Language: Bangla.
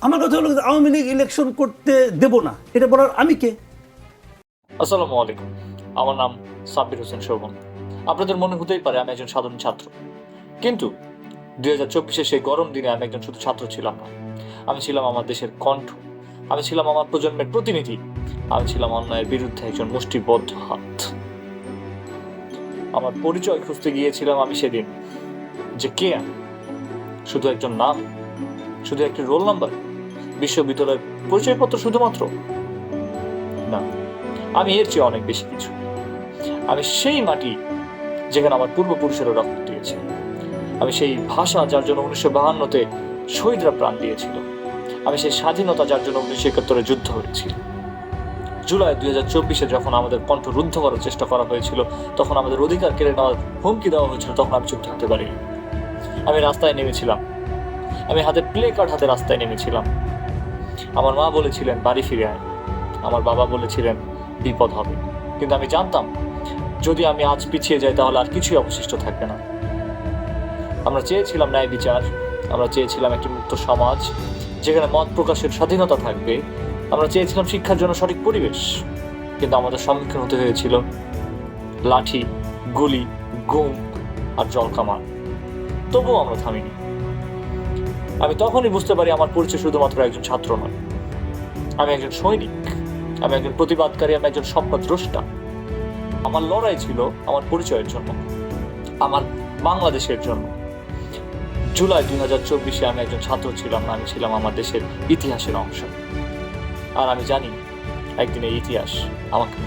আমার কথা হলো আওয়ামী লীগ ইলেকশন করতে দেব না, এটা বলার আমি কে? আসসালামু আলাইকুম, আমার নাম সাব্বির হোসেন শোভন। আপনাদের মনে হতেই পারে আমি একজন সাধারণ ছাত্র, কিন্তু 2024-এর সেই গরম দিনে আমি একজন শুধু ছাত্র ছিলাম না, আমি ছিলাম আমার দেশের কণ্ঠ, আমি ছিলাম আমার প্রজন্মের প্রতিনিধি, আমি ছিলাম অন্যায়ের বিরুদ্ধে একজন মুষ্টিবদ্ধ হাত। আমার পরিচয় খুঁজতে গিয়েছিলাম আমি সেদিন, যে কে আমি। শুধু একজন নাম, শুধু একটি রোল নাম্বার, বিশ্ববিদ্যালয়ের পরিচয়পত্র শুধুমাত্র না, আমি এর চেয়ে অনেক বেশি কিছু। আমি সেই মাটি যেখানে আমার পূর্বপুরুষেরা রক্ত দিয়েছে, আমি সেই ভাষা যার জন্য 1952-তে শহীদরা প্রাণ দিয়েছিল, আমি সেই স্বাধীনতা যার জন্য 1971-এ যুদ্ধ হয়েছিল। জুলাই 2024-এ যখন আমাদের কণ্ঠ রুদ্ধ করার চেষ্টা করা হয়েছিল, তখন আমাদের অধিকার কেড়ে নেওয়ার হুমকি দেওয়া হয়েছিল, তখন আমি চুপ থাকতে পারিনি। আমি রাস্তায় নেমেছিলাম, আমি হাতে প্লে কার্ড হাতে রাস্তায় নেমেছিলাম। আমার মা বলেছিলেন বাড়ি ফিরে আয়, আমার বাবা বলেছিলেন বিপদ হবে, কিন্তু আমি জানতাম যদি আমি আজ পিছিয়ে যাই তাহলে আর কিছুই অবশিষ্ট থাকবে না। আমরা চেয়েছিলাম ন্যায় বিচার, আমরা চেয়েছিলাম একটি মুক্ত সমাজ যেখানে মত প্রকাশের স্বাধীনতা থাকবে, আমরা চেয়েছিলাম শিক্ষার জন্য সঠিক পরিবেশ, কিন্তু আমাদের সম্মুখীন হতে হয়েছিল লাঠি, গুলি, গুম আর জলকামান। তবুও আমরা থামিনি। আমি তখনই বুঝতে পারি আমার পরিচয় শুধুমাত্র একজন ছাত্র নয়, আমি একজন সৈনিক, আমি একজন প্রতিবাদকারী, আমি একজন স্বপ্নদ্রষ্টা। আমার লড়াই ছিল আমার পরিচয়ের জন্য, আমার বাংলাদেশের জন্য। জুলাই 2024-এ আমি একজন ছাত্র ছিলাম না, আমি ছিলাম আমার দেশের ইতিহাসের অংশ। আর আমি জানি একদিন এই ইতিহাস আমাকে